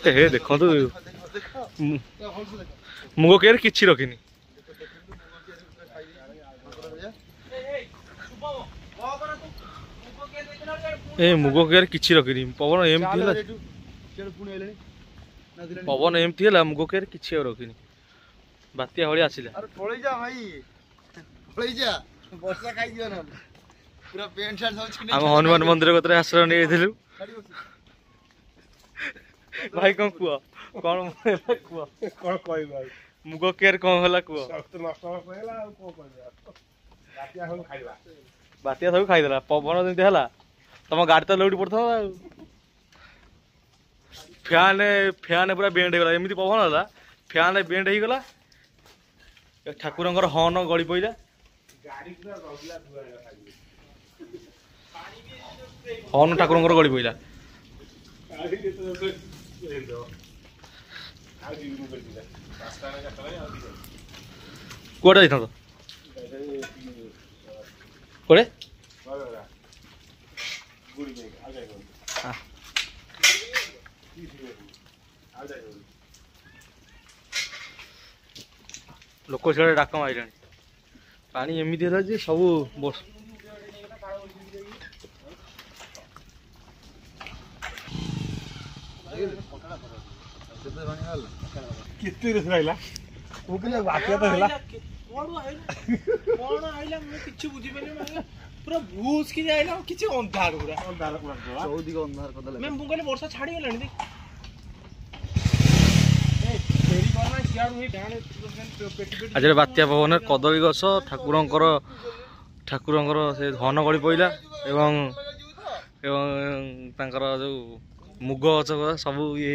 हे देखो तो मुगो केर किछि रखिनी ए मुगो केर किछि रखिनी पवन एमती हला पवन एमती हला मुगो केर किछि रखिनी बातिया होली आसिला अरे पळै जा भाई पळै जा वर्षा खाइ दियो ना पूरा पेंट शर्ट सब छिने हम हनुमान मंदिर कतरे आश्रय नै दिलु भाई कौन कुआ कौन कुआ कौन कहि भाई मुगो केर कौन हला कुआ सब तो नष्ट होइला आ को कहि बातिया सब खाइ देला पवन दिन हला तम गाड़ी तो लौटी पड़था फैन पूरा बेंड हो गला एमती पवन हला फैन बेंड हो गला ठाकुरंकर हॉर्न गड़ी पइला गाड़ी पूरा रगला हॉर्न ठाकुरंकर गड़ी पइला कोडा जाइथा कोडे लोक से डाक मारे पानी एमती है जे सब बस कितने रस रहला वो के बातिया तो हला कोन आइला मैं किछ बुझी पेले मैं पूरा भूस की जाइला किछ अंधार पूरा चौदी को अंधार कदला मैं मुंगले वर्षा छाड़ी गेलानी देख फेरी करना सियार हुई डाणे आज बात्या भवन कदली गछ ठाकुरंकर से धन गड़ी पइला एवं एवं तांकर जो मुग गछ सब ये